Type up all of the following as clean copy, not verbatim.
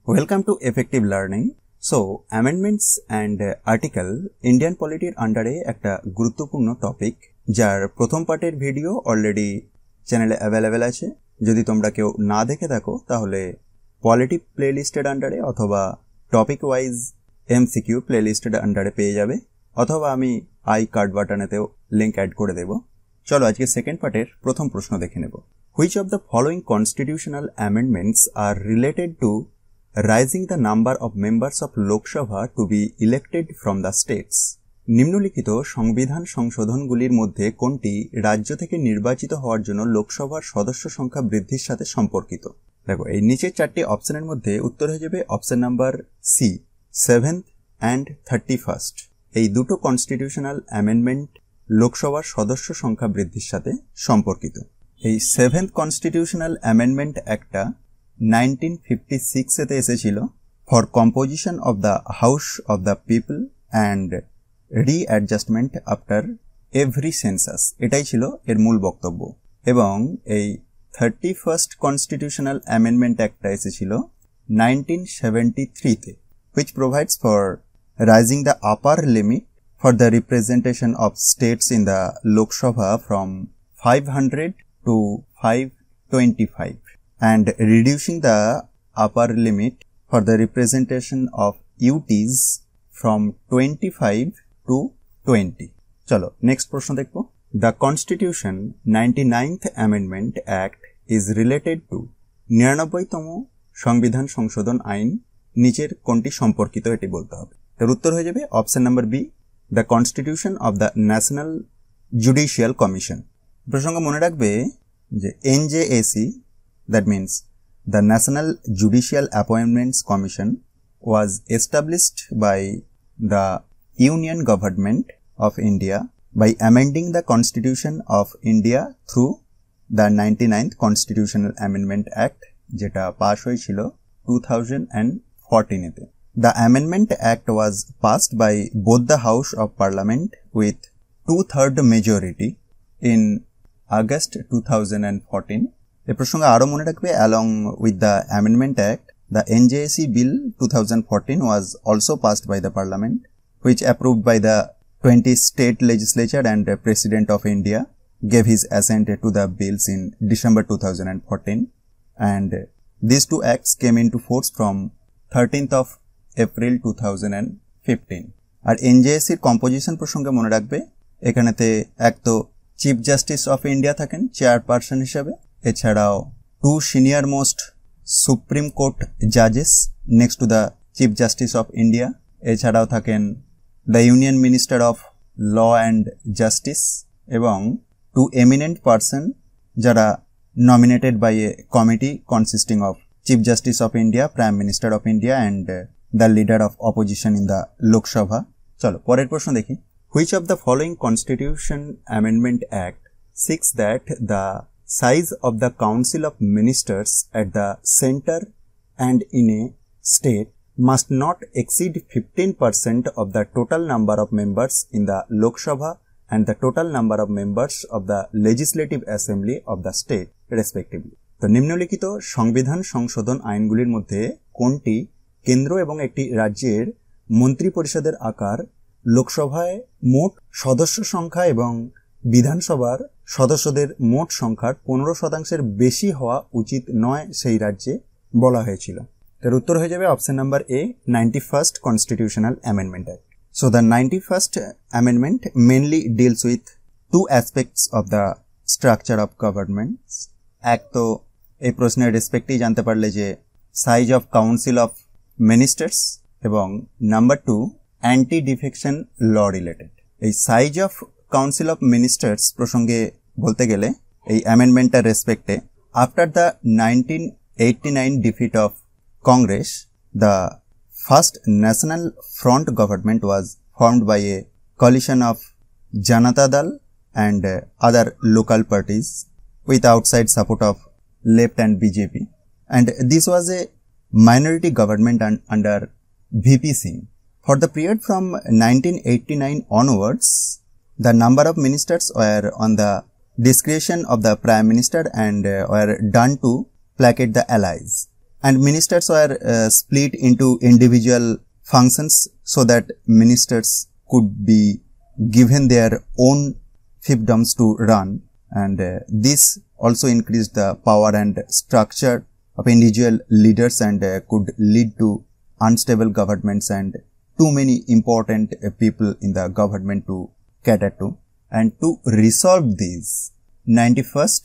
Welcome to Effective Learning. So, amendments and article Indian polity আন্ডারে একটা গুরুত্বপূর্ণ topic যার প্রথম পার্টের ভিডিও অলরেডি চ্যানেলে অ্যাভেলেবেল আছে। যদি তোমরা কেউ না দেখে থাকো তাহলে পলিটি প্লেলিস্টের আন্ডারে অথবা টপিক ওয়াইজ এমসিকিউ প্লেলিস্টের আন্ডারে পেয়ে যাবে, অথবা আমি আই কার্ড বাটনেতেও লিংক অ্যাড করে দেব। চলো আজকে সেকেন্ড পার্টের প্রথম প্রশ্ন দেখে নেব। Which of the following constitutional amendments are related to raising the number of members of Lok Sabha to be elected from the states? নিম্নলিখিত সংবিধান সংশোধনগুলির মধ্যে কোনটি রাজ্য থেকে নির্বাচিত হওয়ার জন্য লোকসভার সদস্য সংখ্যা বৃদ্ধির সাথে সম্পর্কিত? দেখো, এই নিচের চারটি অপশনের মধ্যে উত্তর হয়ে যাবে option number C, 7th and 31st। এই দুটো কনস্টিটিউশনাল অ্যামেন্ডমেন্ট লোকসভার সদস্য সংখ্যা বৃদ্ধির সাথে সম্পর্কিত। এই 7th কনস্টিটিউশনাল অ্যামেন্ডমেন্ট একটা 1956 এতে এসেছিল for composition of the house of the people and readjustment after every census, এটাই ছিল এর মূল বক্তব্য। এবং এই 31st কনস্টিটিউশনাল অ্যামেন্ডমেন্ট একটা এসেছিল 1973 তে, which provides for raising the upper limit for the representation of states in the Lok Sabha from 500 to 525 and reducing the upper limit for the representation of UTs from 25 to 20. চলো next প্রশ্ন দেখবো। The Constitution 99th Amendment Act is related to 99তম সংবিধান সংশোধন আইন নিচের কোনটি সম্পর্কিত এটি বলতে হবে। এর উত্তর হয়ে যাবে option number B, the constitution of the national judicial commission. প্রসঙ্গ মনে রাখবে যে NJAC, that means the National Judicial Appointments Commission, was established by the Union Government of India by amending the Constitution of India through the 99th Constitutional Amendment Act, যেটা pass হয়েছিল 2014 এতে। The Amendment Act was passed by both the House of Parliament with 2/3 majority in August 2014. এ প্রসঙ্গে আরো মনে রাখবে, along with the Amendment Act, the NJAC Bill 2014 was also passed by the Parliament, which approved by the 20 state legislature, and the President of India gave his assent to the bills in December 2014, and these two acts came into force from 13th of April 2015. আর NJAC এর composition প্রসঙ্গে মনে রাখবে, এখানেতে এক তো chief justice of India থাকেন chairperson হিসাবে, এছাড়াও 2 সিনিয়র মোস্ট সুপ্রিম কোর্ট জাজেস next to the chief justice of India, এছাড়াও থাকেন the union minister of law and justice এবং 2 এমিনেন্ট পারসন যারা nominated by a committee consisting of chief justice of India, prime minister of India and the leader of opposition in the Lok Sabha. চলো পরের প্রশ্ন দেখি। Which of the following Constitution Amendment Act seeks that the size of the Council of Ministers at the center and in a state must not exceed 15% of the total number of members in the Lok Sabha and the total number of members of the Legislative Assembly of the state respectively. তো নিম্নলিখিত সংবিধান সংশোধন আইনগুলির মধ্যে কোনটি কেন্দ্র এবং একটি রাজ্যের মন্ত্রী পরিষদের আকার লোকসভায় মোট সদস্য সংখ্যা এবং বিধানসভার সদস্যদের মোট সংখ্যার 15% বেশি হওয়া উচিত নয় সেই রাজ্যে বলা হয়েছিল? তার উত্তর হয়ে যাবে option number A, 91st Constitutional Amendment Act. So the 91st Amendment mainly deals with 2 aspects of the structure of governments. এক তো এই প্রশ্নের রেসপেক্টেই জানতে পারলে যে size of council of ministers, এবং number 2 anti defection law related. এই size of council of ministers প্রসঙ্গে বলতে গেলে এই অ্যামেন্ডমেন্টের রেসপেক্টে, after the 1989 defeat of Congress, the first National Front government was formed by a coalition of Janata Dal and other local parties with outside support of left and BJP, and this was a minority government under VP Singh. For the period from 1989 onwards, the number of ministers were on the discretion of the Prime Minister and were done to placate the allies. and ministers were split into individual functions so that ministers could be given their own fiefdoms to run, and this also increased the power and structure of individual leaders and could lead to unstable governments and too many important people in the government to cater to. And to resolve this, 91st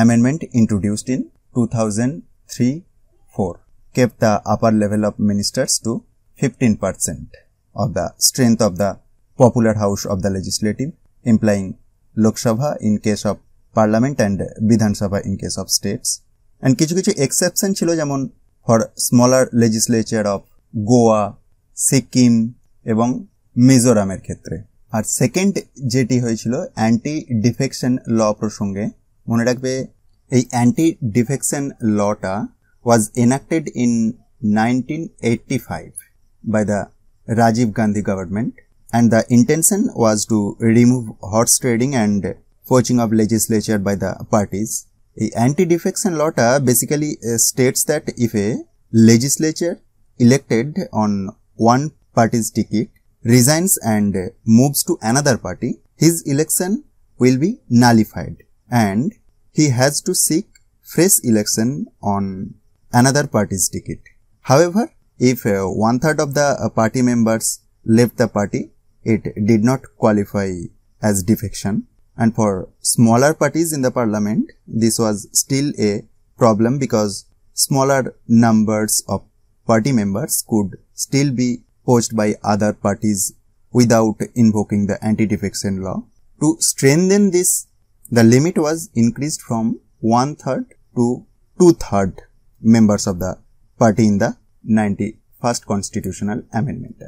amendment introduced in 2003-4 kept the upper level of ministers to 15% of the strength of the popular house of the legislative, implying Lok Sabha in case of parliament and Vidhan Sabha in case of states. And কিছু exception ছিল, যেমন for smaller legislature of Goa, Sikkim এবং মিজোরামের ক্ষেত্রে। আর second যেটি হয়েছিল anti defection ল প্রসঙ্গে, মনে রাখবে এই অ্যান্টি ডিফেকশন লটা ওয়াজ enacted in 1985 by the Rajiv Gandhi government, and the intention was to remove horse trading and poaching of legislature by the parties. A anti-defection law basically states that if a legislature elected on one party's ticket resigns and moves to another party, his election will be nullified and he has to seek fresh election on another party's ticket. However, if 1/3 of the party members left the party, it did not qualify as defection. And for smaller parties in the parliament, this was still a problem because smaller numbers of party members could still be poached by other parties without invoking the anti-defection law. To strengthen this, the limit was increased from 1/3 to 2/3 members of the party in the 91st constitutional amendment.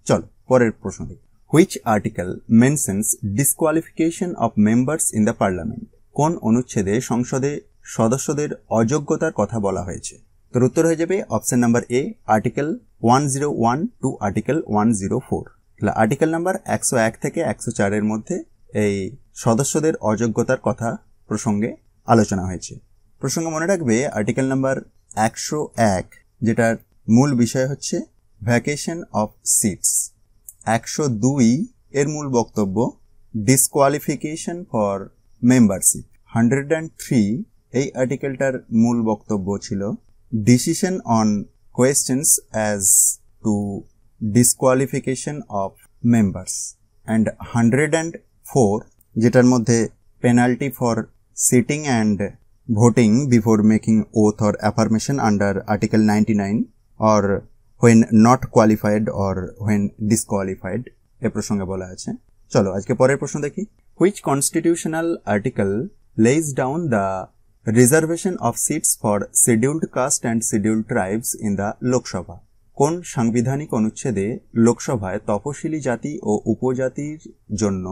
চলো পরের প্রশ্ন দেখি। Which article mentions disqualification of members in the parliament? কোন অনুচ্ছেদে সংসদে সদস্যদের অযোগ্যতার কথা বলা হয়েছে? তোর উত্তর হয়ে যাবে option number A, article 101 to article 104। তাহলে আর্টিকেল নাম্বার 101 থেকে 104 এর মধ্যে এই সদস্যদের অযোগ্যতার কথা প্রসঙ্গে আলোচনা হয়েছে। প্রসঙ্গে মনে রাখবে আর্টিকেল নাম্বার 101 যেটার মূল বিষয় হচ্ছে ভ্যাকেশন অফ সিটস। 102 এর মূল বক্তব্য ডিসকোয়ালিফিকেশন ফর মেম্বারশিপ। 103 এই আর্টিকেলটার মূল বক্তব্য ছিল decision on questions as to disqualification of members. And 104 যেটার মধ্যে penalty for sitting and voting before making oath or affirmation under Article 99 or when not qualified or when disqualified এ প্রসঙ্গে বলা আছে। চলো আজকে পরের প্রশ্ন দেখি। Which constitutional article lays down the reservation of seats for scheduled caste and scheduled tribes in the Lok Sabha? কোন সাংবিধানিক অনুচ্ছেদে লোকসভায় তপশিলি জাতি ও উপজাতির জন্য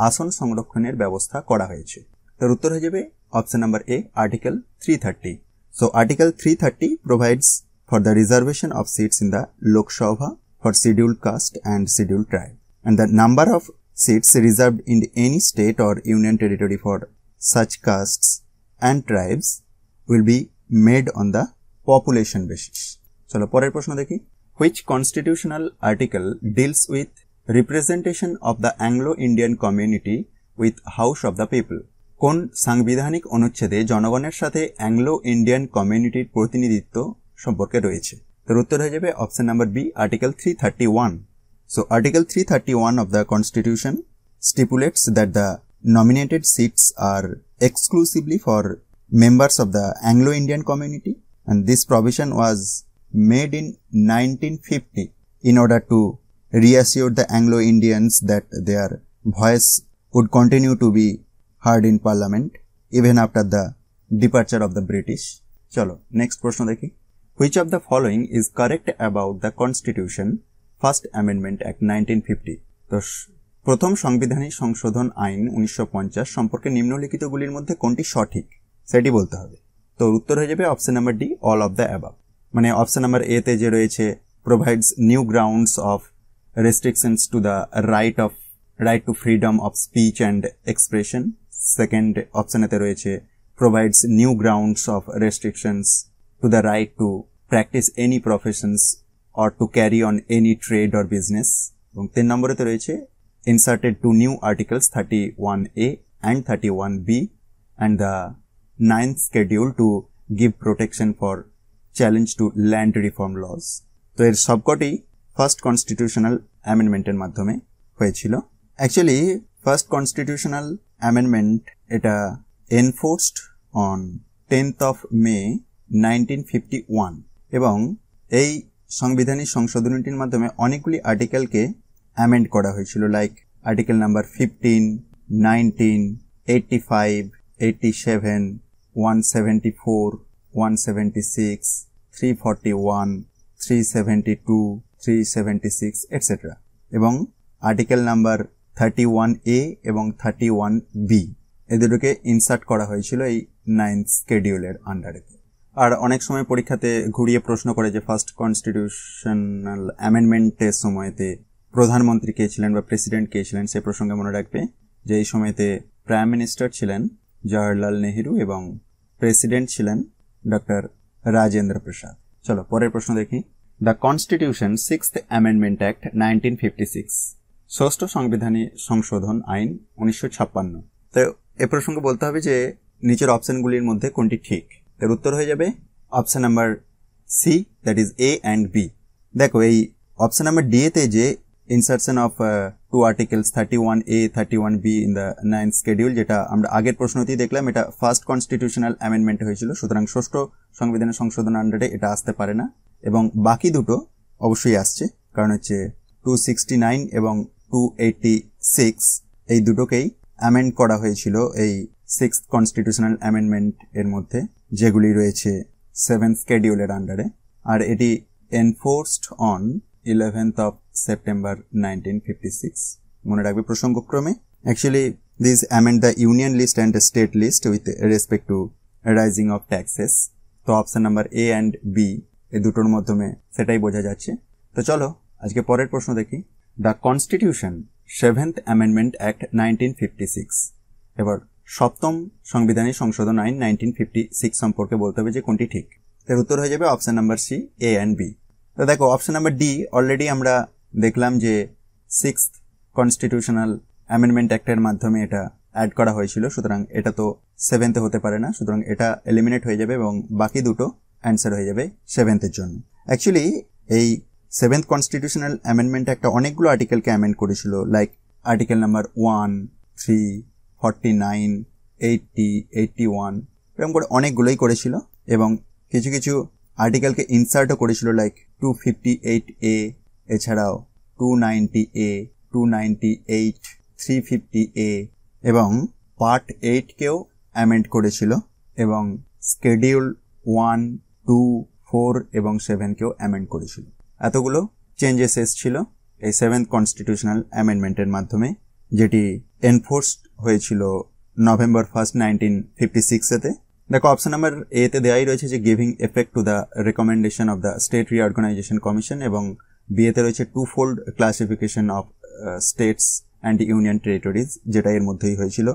আসন সংরক্ষণের ব্যবস্থা করা হয়েছে? তার উত্তর হয়ে যাবে option number A, article 330. So article 330 provides for the reservation of seats in the Lok Sabha for scheduled caste and scheduled tribe, and the number of seats reserved in any state or union territory for such castes and tribes will be made on the population basis. চলো পরের প্রশ্ন দেখি। Which constitutional article deals with representation of the Anglo-Indian community with House of the People? কোন সাংবিধানিক অনুচ্ছেদে জনগণের সাথে Anglo Indian কমিউনিটির প্রতিনিধিত্ব সম্পর্কে রয়েছে? তার উত্তর হয়ে যাবে option number B, article 331. So article 331 of the Constitution stipulates that the nominated seats are exclusively for members of the Anglo-Indian community, and this provision was made in 1950 in order to reassure the Anglo-Indians that their voice would continue to be heard in parliament even after the departure of the British. চলো next প্রশ্ন দেখি। Which of the following is correct about the Constitution First Amendment Act 1950? তো প্রথম সাংবিধানিক সংশোধন আইন 1950 সম্পর্কে নিম্নলিখিতগুলির মধ্যে কোনটি সঠিক সেটি বলতে হবে। তো উত্তর হয়ে যাবে option number D, all of the above. মানে অপশন নাম্বার এ তে যে রয়েছে provides new grounds of restrictions to the right to freedom of speech and expression. Second অপশনেতে রয়েছে provides new grounds of restrictions to the right to practice any professions or to carry on any trade or business. এবং 3 নম্বরেতে রয়েছে inserted two new articles 31A and 31B and the 9th schedule to give protection for challenge to land reform laws. তো এর সবকটি first constitutional অ্যামেন্ডমেন্টের মাধ্যমে হয়েছিল। Actually first constitutional amendment এটা enforced on 10th of May 1951 এবং এই সংবিধানিক সংশোধনীটির মাধ্যমে অনেকগুলি আর্টিকেলকে অ্যামেন্ড করা হয়েছিল, লাইক আর্টিকেল নাম্বার 15, 19, 85, 87, 174, 176, 341, 372, 376 এটসেট্রা এবং আর্টিকেল নাম্বার 31A এবং 31B এই দুটোকে ইনসার্ট করা হয়েছিল এই 9th স্কেডিউলের আন্ডারে। আর অনেক সময় পরীক্ষাতে ঘুরিয়ে প্রশ্ন করে যে ফার্স্ট কনস্টিটিউশনাল অ্যামেন্ডমেন্টের সময়তে প্রধানমন্ত্রী কে ছিলেন বা প্রেসিডেন্ট কে ছিলেন, সে প্রসঙ্গে মনে রাখবে যে এই সময়তে প্রাইম মিনিস্টার ছিলেন জওহরলাল নেহেরু এবং প্রেসিডেন্ট ছিলেন ডক্টর রাজেন্দ্র প্রসাদ। চলো পরের প্রশ্ন দেখি। The constitution 6th amendment act 1956, ষষ্ঠ সংবিধানী সংশোধন আইন 1956। তো এ প্রসঙ্গে বলতে হবে যে নিচের অপশনগুলির মধ্যে কোনটি ঠিক। এর উত্তর হয়ে যাবে option number C, that is A and B. দেখো এই অপশন নাম্বার ডি এতে যে insertion of two articles 31A 31B in the 9th schedule, যেটা আমরা আগের প্রশ্নতেই দেখলাম, এটা ফার্স্ট কনস্টিটিউশনাল অ্যামেন্ডমেন্ট হয়েছিল, সুতরাং ষষ্ঠ সংবিধানের সংশোধন আন্ডারে এটা আসতে পারে না। এবং বাকি দুটো অবশ্যই আসছে, কারণ হচ্ছে 269 এবং 286 এই দুটোকেই অ্যামেন্ড করা হয়েছিল এই 6th কনস্টিটিউশনাল অ্যামেন্ডমেন্ট এর মধ্যে, যেগুলি রয়েছে 7th স্কেডিউলের আন্ডারে। আর এটি enforced on 11th of September 1956। মনে রাখবে প্রসঙ্গক্রমে। Actually this amend the union list and state list with respect to raising of taxes. তো option number A and B এই দুটোর মাধ্যমে সেটাই বোঝা যাচ্ছে। তো চলো আজকে পরের প্রশ্ন দেখি। The constitution 7th amendment act 1956, এবার সপ্তম সংবিধানিক সংশোধন আইন 1956 সম্পর্কে বলতে হবে যে কোনটি ঠিক। এর উত্তর হয়ে যাবে option number C, A and B. তো দেখো অপশন নাম্বার ডি অলরেডি আমরা দেখলাম যে 6th কনস্টিটিউশনাল অ্যামেন্ডমেন্ট অ্যাক্টের মাধ্যমে এটা অ্যাড করা হয়েছিল, সুতরাং এটা তো 7th হতে পারে না, সুতরাং এটা এলিমিনেট হয়ে যাবে এবং বাকি দুটো অ্যান্সার হয়ে যাবে 7th এর জন্য। অ্যাকচুয়ালি এই 7th কনস্টিটিউশনাল অ্যামেন্ডমেন্ট একটা অনেকগুলো আর্টিকেলকে অ্যামেন্ড করেছিল, লাইক আর্টিকেল নাম্বার 1, 3, 49, 80, 81 এরকম করে অনেকগুলোই করেছিল এবং কিছু কিছু আর্টিকেলকে ইনসার্টও করেছিল, লাইক 258A, এছাড়াও 290A, 298, 350A এবং পার্ট 8 কেও অ্যামেন্ড করেছিল এবং স্কেডিউল 1, 2, 4 এবং 7 কেও অ্যামেন্ড করেছিল। এতগুলো চেঞ্জেস এসেছিল এই 7th কনস্টিটিউশনাল অ্যামেন্ডমেন্টের মাধ্যমে, যেটি এনফোর্সড হয়েছিল নভেম্বর 1, 1956-এতে। দেখো অপশন নাম্বার এ তে দেওয়াই রয়েছে যে giving effect to the recommendation of the state reorganisation commission, এবং বি এতে রয়েছে two fold classification of states and union territories, যেটা এর মধ্যেই হয়েছিল।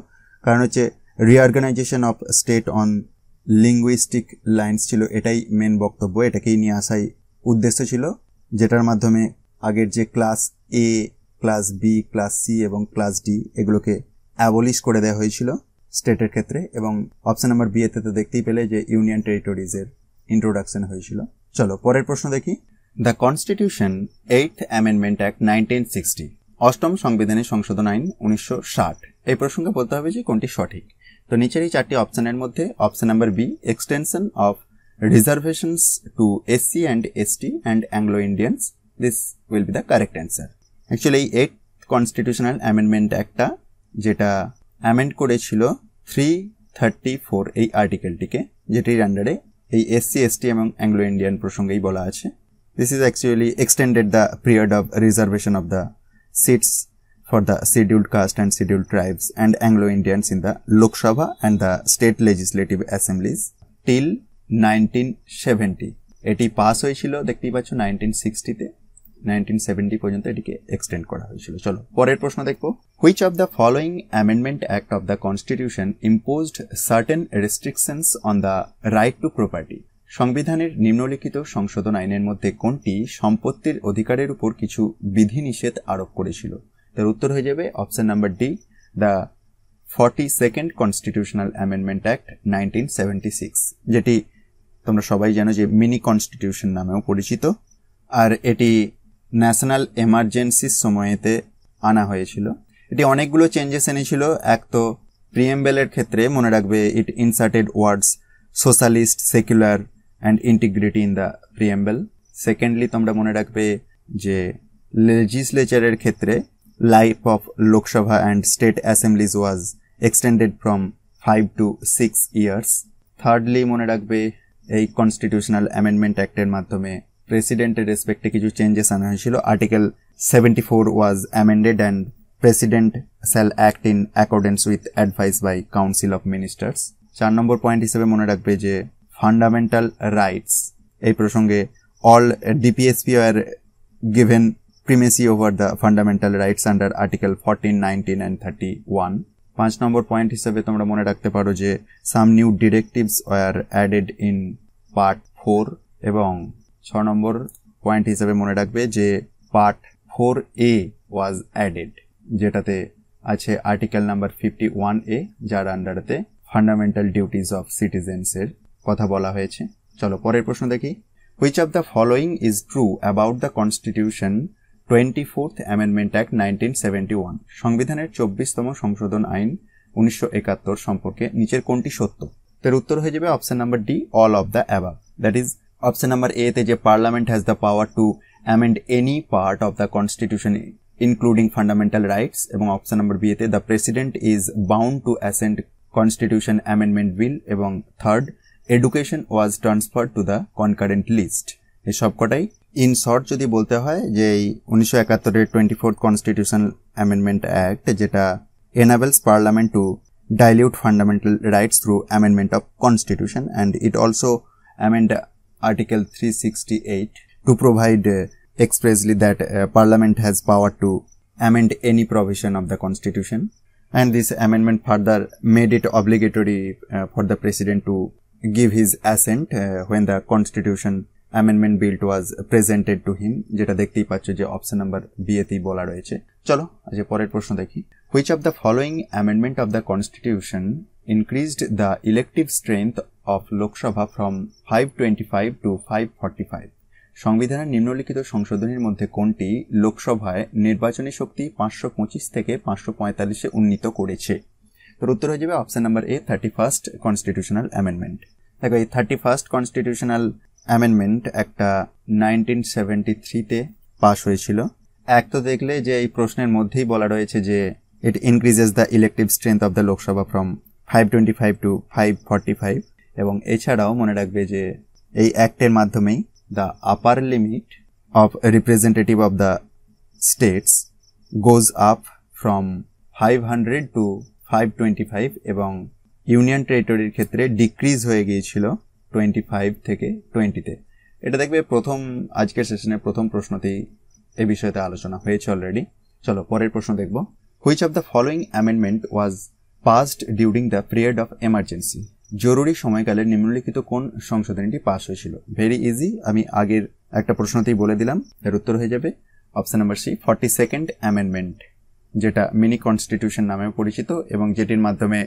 কারণ হচ্ছে reorganisation of state on linguistic lines ছিল, এটাই মেন বক্তব্য, এটাকেই নিয়ে আসাই উদ্দেশ্য ছিল, যেটার মাধ্যমে আগের যে ক্লাস এ, ক্লাস বি, ক্লাস সি এবং ক্লাস ডি এগুলোকে অ্যাবলিশ করে দেওয়া হয়েছিল স্টেটের ক্ষেত্রে। এবং অপশন নাম্বার বি এতে তো দেখতেই পেলে যে ইউনিয়ন টেরিটরিজের ইন্ট্রোডাকশন হয়েছিল। চলো পরের প্রশ্ন দেখি। The constitution 8th amendment act 1960, অষ্টম সংবিধানের সংশোধন আইন 1960। এই প্রসঙ্গে বলতে হবে যে কোনটি সঠিক। তো নিচের এই চারটি অপশনের মধ্যে option number B, extension of reservations to SC and ST and Anglo-Indians, this will be the correct answer. Actually 8th constitutional amendment অ্যাক্টটা যেটা অ্যামেন্ড করেছিল 334 এই আর্টিকেলটিকে, যেটির আন্ডারে এই SC, ST এবং অ্যাংলো ইন্ডিয়ান প্রসঙ্গেই বলা আছে। This is actually extended the period of reservation of the seats for the scheduled caste and scheduled tribes and Anglo-Indians in the Lok Sabha and the state legislative assemblies till 1970। এটি pass হয়েছিল দেখতেই পাচ্ছ 1960-তে, 1970 পর্যন্ত এটিকে extend করা হয়েছিল। চলো পরের প্রশ্ন দেখবো। Which of the following amendment act of the constitution imposed certain restrictions on the right to property সংবিধানের নিম্নলিখিত সংশোধন আইনের মধ্যে কোনটি সম্পত্তির অধিকারের উপর কিছু বিধিনিষেধ আরোপ করেছিল? তার উত্তর হয়ে যাবে option number D, the 42nd constitutional amendment act 1976, যেটি তোমরা সবাই জানো যে মিনি কনস্টিটিউশন নামেও পরিচিত। আর এটি ন্যাশনাল এমার্জেন্সির সময়তে আনা হয়েছিল। এটি অনেকগুলো চেঞ্জেস এনেছিল। এক তো প্রিএম্বেলের ক্ষেত্রে মনে রাখবে it inserted words socialist, secular and integrity in the preamble. Secondly তোমরা মনে রাখবে যে লেজিসলেচারের ক্ষেত্রে life of Lok Sabha and state assemblies was extended from 5 to 6 years। Thirdly মনে রাখবে এই কনস্টিটিউশনাল অ্যামেন্ডমেন্ট অ্যাক্টের মাধ্যমে প্রেসিডেন্টের রেসপেক্টে কিছু চেঞ্জেস আনা হয়েছিল। Article 74 was amended and president shall act in accordance with advice by council of ministers. 4 নম্বর পয়েন্ট হিসেবে মনে রাখবে যে ফান্ডামেন্টাল রাইটস, এই প্রসঙ্গে all DPSP are given primacy over the fundamental rights under article 14, 19 and 31। 5 নম্বর পয়েন্ট হিসেবে তোমরা মনে রাখতে পারো যে some new directives were added in part 4, এবং 6 নম্বর পয়েন্ট হিসেবে মনে রাখবে যে পার্ট 4A ওয়াজ অ্যাডেড, যেটাতে আছে আর্টিকেল নাম্বার 51A, যার আন্ডারেতে ফান্ডামেন্টাল ডিউটিজ অফ সিটিজেন্সের কথা বলা হয়েছে। চলো পরের প্রশ্ন দেখি। Which of the following is true about the constitution 24th amendment act 1971? সংবিধানের 24তম সংশোধন আইন 1971 সম্পর্কে নিচের কোনটি সত্য? তার উত্তর হয়ে যাবে option number D, all of the above. That is option number A তে যে parliament has the power to amend any part of the constitution including fundamental rights, এবং অপশন নাম্বার বি তে the president is bound to assent constitution amendment bill, এবং third education was transferred to the concurrent list. এই সবকটাই in short যদি বলতে হয় যে এই 1971-এর 24th কনস্টিটিউশন অ্যামেন্ডমেন্ট অ্যাক্ট, যেটা enables parliament to dilute fundamental rights through amendment of constitution, and it also amend article 368 to provide expressly that parliament has power to amend any provision of the constitution, and this amendment further made it obligatory for the president to give his assent when the constitution amendment bill was presented to him, যেটা দেখতেই পাচ্ছ যে option number B এতেই বলা রয়েছে। চলো আজ পরের প্রশ্ন দেখি। Which of the following amendment of the constitution increased the elective strength of Lok Sabha from 525 to 545? সংবিধানের নিম্নলিখিত সংশোধনীর মধ্যে কোনটি লোকসভায় নির্বাচনী শক্তি 525 থেকে 545-এ উন্নীত করেছে? তোর উত্তর হয়ে যাবে অপশন নাম্বার এ, 31st কনস্টিটিউশনাল অ্যামেন্ডমেন্ট। দেখো এই 31st কনস্টিটিউশনাল অ্যামেন্ডমেন্ট একটা 1973-তে পাস হয়েছিল। এক তো দেখলে যে এই প্রশ্নের মধ্যেই বলা রয়েছে যে it increases the elective strength of the Lok Sabha from 525 to 545, এবং এছাড়াও মনে রাখবে যে এই অ্যাক্টের মাধ্যমেই the upper limit of representative of the states goes up from 500 to 525, এবং ইউনিয়ন টেরিটরির ক্ষেত্রে ডিক্রিজ হয়ে গিয়েছিল 25 থেকে 20-তে। এটা দেখবে প্রথম আজকের সেশনের প্রথম প্রশ্নতেই এই বিষয়তে আলোচনা হয়েছে অলরেডি। চলো পরের প্রশ্ন দেখব। Which of the following amendment was passed during the period of emergency? জরুরি সময়কালে নিম্নলিখিত কোন সংশোধনীটি পাস হয়েছিল? ভেরি ইজি, আমি আগের একটা প্রশ্নতেই বলে দিলাম। এর উত্তর হয়ে যাবে option number C, 42nd amendment, যেটা মিনি কনস্টিটিউশন নামে পরিচিত, এবং যেটির মাধ্যমে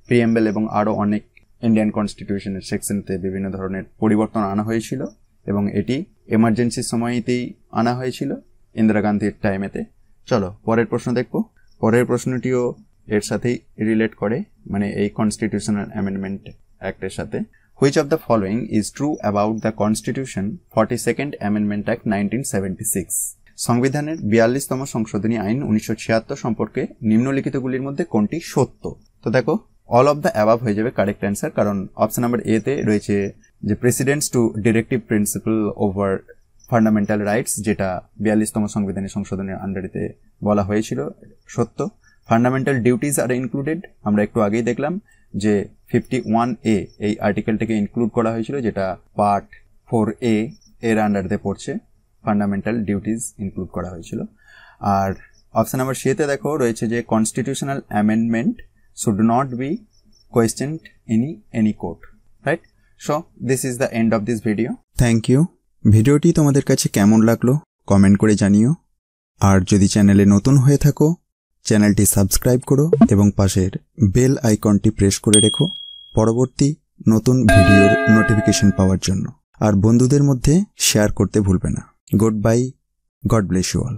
প্রিএম্বেল এবং আরও অনেক ইন্ডিয়ান কনস্টিটিউশনের সেকশনতে বিভিন্ন ধরনের পরিবর্তন আনা হয়েছিল, এবং এটি এমার্জেন্সির সময়তেই আনা হয়েছিল ইন্দিরা গান্ধীর টাইমেতে। চলো পরের প্রশ্ন দেখব। পরের প্রশ্নটিও এর সাথেই রিলেট করে, মানে এই কনস্টিটিউশনাল অ্যামেন্ডমেন্ট অ্যাক্টের সাথে। Which of the following is true about the constitution 42nd amendment act 1976? সংবিধানের 42তম সংশোধনী আইন 1976 সম্পর্কে নিম্নলিখিতগুলির মধ্যে কোনটি সত্য? তো দেখো অল অফ দ্য অ্যাবাভ হয়ে যাবে কারেক্ট অ্যান্সার, কারণ অপশন নাম্বার এ তে রয়েছে যে precedence to directive principle over fundamental rights, যেটা 42তম সংবিধানের সংশোধনের আন্ডারেতে বলা হয়েছিল, সত্য। ফান্ডামেন্টাল ডিউটিজ আর ইনক্লুডেড, আমরা একটু আগেই দেখলাম যে 51A এই আর্টিকেলটাকে ইনক্লুড করা হয়েছিল, যেটা পার্ট 4A এর আন্ডারেতে পড়ছে, ফান্ডামেন্টাল ডিউটিজ ইনক্লুড করা হয়েছিল। আর অপশন নাম্বার সি তে দেখো রয়েছে যে constitutional amendment should not be questioned in any court, right? So this is the end of this video. Thank you. ভিডিওটি তোমাদের কাছে কেমন লাগলো কমেন্ট করে জানিও। আর যদি চ্যানেলে নতুন হয়ে থাকো চ্যানেলটি সাবস্ক্রাইব করো এবং পাশের বেল আইকনটি প্রেস করে রেখো পরবর্তী নতুন ভিডিওর নোটিফিকেশন পাওয়ার জন্য। আর বন্ধুদের মধ্যে শেয়ার করতে ভুলবে না। Good bye, God bless you all.